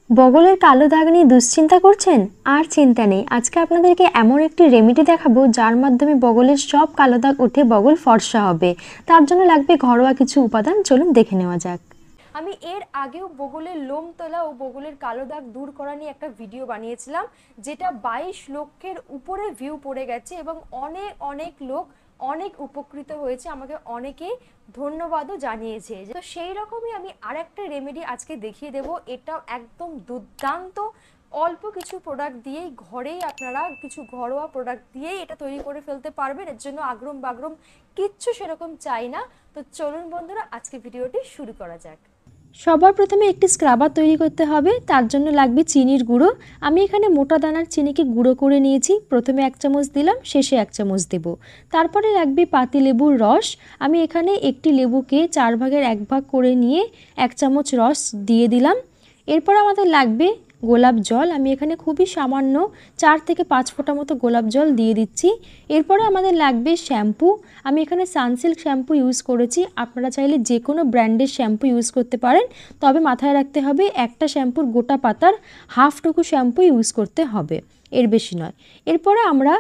বগলের কালো দাগ নিয়ে দুশ্চিন্তা করছেন? আর চিন্তা নেই, আজকে আপনাদেরকে এমন একটি রেমেডি দেখাবো যার মাধ্যমে বগলের সব কালো দাগ উঠে বগল ফর্সা হবে। তার জন্য লাগবে ঘরোয়া কিছু উপাদান, চলুন দেখে নেওয়া যাক। আমি এর আগেও বগলের লোম তোলা ও বগলের কালো দাগ দূর করা নিয়ে একটা ভিডিও বানিয়েছিলাম, যেটা 22 লক্ষের উপরে ভিউ পড়ে গেছে এবং অনেক অনেক লোক অনেক উপকৃত হয়েছে, আমাকে অনেকেই ধন্যবাদও জানিয়েছে। তো সেই রকমই আমি আরেকটা রেমেডি আজকে দেখিয়ে দেব। এটাও একদম দুর্দান্ত, অল্প কিছু প্রোডাক্ট দিয়েই ঘরেই আপনারা কিছু ঘরোয়া প্রোডাক্ট দিয়েই এটা তৈরি করে ফেলতে পারবেন। এর জন্য আগ্রম বাগ্রম কিচ্ছু সেরকম চাই না। তো চলুন বন্ধুরা, আজকে ভিডিওটি শুরু করা যাক। সবার প্রথমে একটি স্ক্রাবার তৈরি করতে হবে। তার জন্য লাগবে চিনির গুঁড়ো। আমি এখানে মোটা দানার চিনিকে গুঁড়ো করে নিয়েছি। প্রথমে 1 চামচ দিলাম, শেষে 1 চামচ দেব। তারপরে লাগবে পাতিলেবুর রস। আমি এখানে একটি লেবুকে 4 ভাগের 1 ভাগ করে নিয়ে 1 চামচ রস দিয়ে দিলাম। এরপর আমাদের লাগবে গোলাপ জল। আমি এখানে খুবই সামান্য 4 থেকে 5 ফোঁটা মতো গোলাপ জল দিয়ে দিচ্ছি। এরপরে আমাদের লাগবে শ্যাম্পু। আমি এখানে সানসিল্ক শ্যাম্পু ইউজ করেছি। আপনারা চাইলে যে কোনো ব্র্যান্ডের শ্যাম্পু ইউজ করতে পারেন, তবে মাথায় রাখতে হবে একটা শ্যাম্পুর গোটা পাতার হাফটুকু শ্যাম্পু ইউজ করতে হবে, এর বেশি নয়। এরপরে আমরা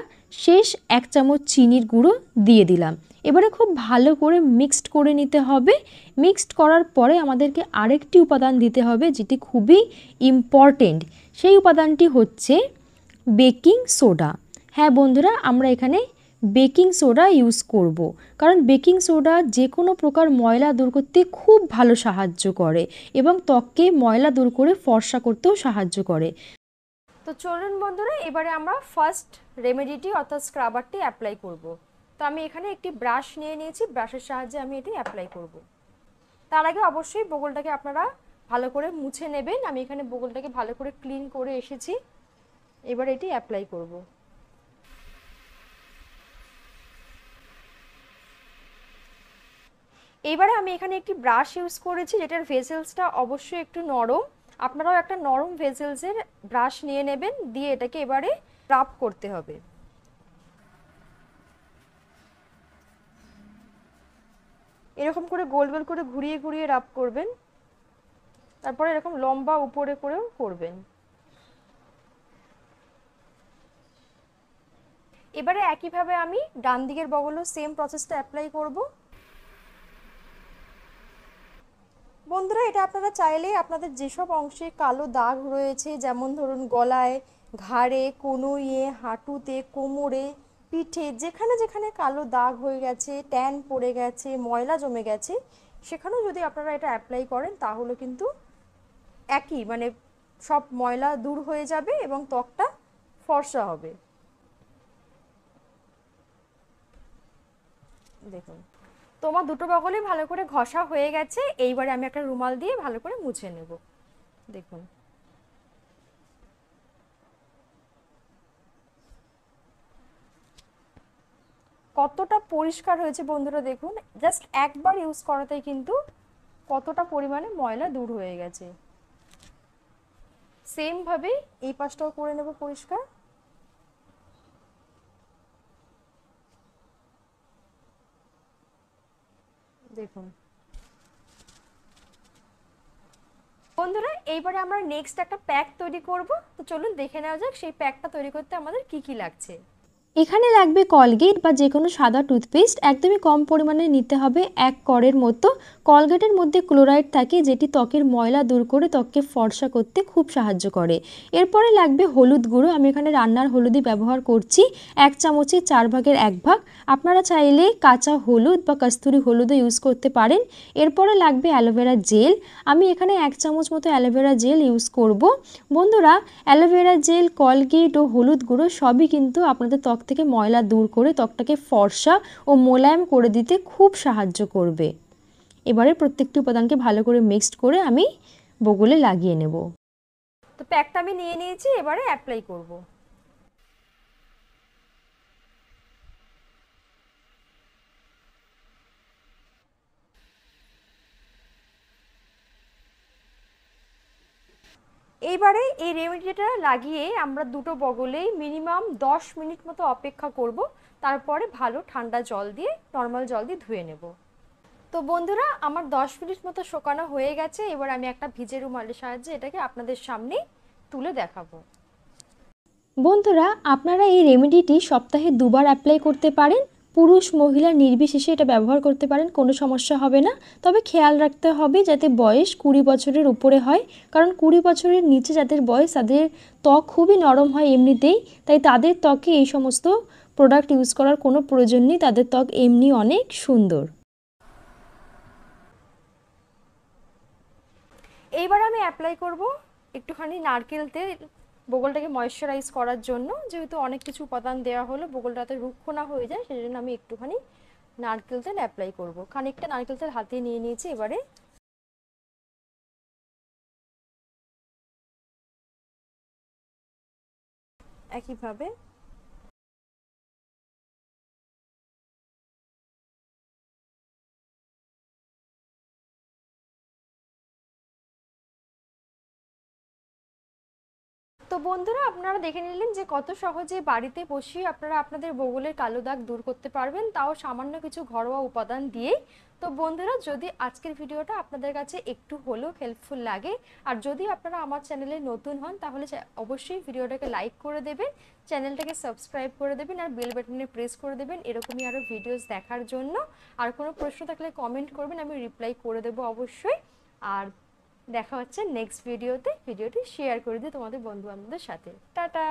শেষ 1 চামচ চিনির গুঁড়ো দিয়ে দিলাম। এবারে খুব ভালো করে মিক্সড করে নিতে হবে। মিক্সড করার পরে আমাদেরকে আরেকটি উপাদান দিতে হবে, যেটি খুবই ইম্পর্টেন্ট। সেই উপাদানটি হচ্ছে বেকিং সোডা। হ্যাঁ বন্ধুরা, আমরা এখানে বেকিং সোডা ইউজ করব, কারণ বেকিং সোডা যে কোনো প্রকার ময়লা দূর করতে খুব ভালো সাহায্য করে এবং ত্বককে ময়লা দূর করে ফর্সা করতেও সাহায্য করে। তো চলুন বন্ধুরা, এবারে আমরা ফার্স্ট রেমেডিটি অর্থাৎ স্ক্রাবারটি অ্যাপ্লাই করব। তো আমি এখানে একটি ব্রাশ নিয়ে নিয়েছি, ব্রাশের সাহায্যে আমি এটি অ্যাপ্লাই করব। তার আগে অবশ্যই বগলটাকে আপনারা ভালো করে মুছে নেবেন। আমি এখানে বগলটাকে ভালো করে ক্লিন করে এসেছি। এবার এটি অ্যাপ্লাই করব। এইবারে আমি এখানে একটি ব্রাশ ইউজ করেছি, যেটার ভেসেলসটা অবশ্যই একটু নরম। আপনারাও একটা নরম ভেসেলসের ব্রাশ নিয়ে নেবেন, দিয়ে এটাকে এবারে রাব করতে হবে। এরকম করে গোল গোল করে ঘুরিয়ে ঘুরিয়ে রাব করবেন, তারপরে এরকম লম্বা উপরে করেও করবেন। এবারে একইভাবে আমি ডান দিকের বগলেও সেম প্রসেসটা অ্যাপ্লাই করব। বন্ধুরা, এটা আপনারা চাইলে আপনাদের যেসব অংশে কালো দাগ রয়েছে, যেমন ধরুন গলায়, ঘাড়ে, কনুইয়ে, হাঁটুতে, কোমরে, পিঠে, যেখানে যেখানে কালো দাগ হয়ে গেছে, ট্যান পড়ে গেছে, ময়লা জমে গেছে, সেখানেও যদি আপনারা এটা অ্যাপ্লাই করেন তাহলে কিন্তু একই সব ময়লা দূর হয়ে যাবে এবং ত্বকটা ফর্সা হবে। দেখুন, তোমার দুটো বগলই ভালো করে ঘষা হয়ে গেছে। এইবারে আমি একটা রুমাল দিয়ে ভালো করে মুছে নেব। দেখুন, কতটা পরিষ্কার হয়েছে বন্ধুরা। দেখুন, জাস্ট একবার ইউজ করাতেই কিন্তু কতটা পরিমাণে ময়লা দূর হয়ে গেছে। সেম ভাবে এই পাশটাও করে নেব পরিষ্কার। দেখুন বন্ধুরা, এইবারে আমরা নেক্সট একটা প্যাক তৈরি করব। তো চলুন দেখে নেওয়া যাক সেই প্যাকটা তৈরি করতে আমাদের কি কি লাগছে। এখানে লাগবে কলগেট বা যে কোনো সাদা টুথপেস্ট। একদমই কম পরিমাণে নিতে হবে, 1 কড়ের মতো। কলগেটের মধ্যে ক্লোরাইড থাকে, যেটি ত্বকের ময়লা দূর করে ত্বককে ফর্সা করতে খুব সাহায্য করে। এরপরে লাগবে হলুদ গুঁড়ো। আমি এখানে রান্নার হলুদই ব্যবহার করছি, 1 চামচে 4 ভাগের 1 ভাগ। আপনারা চাইলে কাঁচা হলুদ বা কস্তুরি হলুদও ইউজ করতে পারেন। এরপরে লাগবে অ্যালোভেরা জেল। আমি এখানে 1 চামচ মতো অ্যালোভেরা জেল ইউজ করব। বন্ধুরা, অ্যালোভেরা জেল, কলগেট ও হলুদ গুঁড়ো সবই কিন্তু আপনাদের ত্বক থেকে ময়লা দূর করে ত্বকটাকে ফর্সা ও মোলায়েম করে দিতে খুব সাহায্য করবে। এবারে প্রত্যেকটি উপাদানকে ভালো করে মিক্সড করে আমি বগলে লাগিয়ে নেব। তো প্যাকটা আমি নিয়ে নিয়েছি, এবারে অ্যাপ্লাই করব। এইবারে এই রেমেডিটা লাগিয়ে আমরা দুটো বগলেই মিনিমাম 10 মিনিট মতো অপেক্ষা করব। তারপরে ভালো ঠান্ডা জল দিয়ে, নর্মাল জল দিয়ে ধুয়ে নেব। তো বন্ধুরা, আমার 10 মিনিট মতো শুকানো হয়ে গেছে। এবার আমি একটা ভিজে রুমালের সাহায্যে এটাকে আপনাদের সামনে তুলে দেখাবো। বন্ধুরা, আপনারা এই রেমেডিটি সপ্তাহে 2বার অ্যাপ্লাই করতে পারেন। পুরুষ মহিলা নির্বিশেষে এটা ব্যবহার করতে পারেন, কোনো সমস্যা হবে না। তবে খেয়াল রাখতে হবে যাতে বয়স 20 বছরের উপরে হয়, কারণ 20 বছরের নিচে যাদের বয়স তাদের ত্বক খুবই নরম হয় এমনিতেই, তাই তাদের ত্বকে এই সমস্ত প্রোডাক্ট ইউজ করার কোনো প্রয়োজন নেই, তাদের ত্বক এমনি অনেক সুন্দর। এইবার আমি অ্যাপ্লাই করব একটুখানি নারকেল তেল বগলটাকে ময়েশ্চারাইজ করার জন্য। যেহেতু অনেক কিছু উপাদান দেওয়া হলো, বগলটাতে রুক্ষ না হয়ে যায়, সেজন্য আমি একটুখানি নারকেল তেল অ্যাপ্লাই করব। খানিকটা নারকেল তেল হাতে নিয়ে নিয়েছি। এবারে একইভাবে তো বন্ধুরা, আপনারা দেখে নিলেন যে কত সহজে বাড়িতে বসে আপনারা আপনাদের বগলের কালো দাগ দূর করতে পারবেন, তাও সামান্য কিছু ঘরোয়া উপাদান দিয়েই। তো বন্ধুরা, যদি আজকের ভিডিওটা আপনাদের কাছে একটু হলেও হেল্পফুল লাগে, আর যদি আপনারা আমার চ্যানেলে নতুন হন, তাহলে অবশ্যই ভিডিওটাকে লাইক করে দেবেন, চ্যানেলটাকে সাবস্ক্রাইব করে দেবেন, আর বেল বাটনে প্রেস করে দেবেন এরকমই আরও ভিডিওস দেখার জন্য। আর কোনো প্রশ্ন থাকলে কমেন্ট করবেন, আমি রিপ্লাই করে দেবো অবশ্যই। আর দেখা হচ্ছে নেক্সট ভিডিওতে। ভিডিওটি শেয়ার করে দিও তোমাদের বন্ধু বান্ধবদের সাথে। টাটা।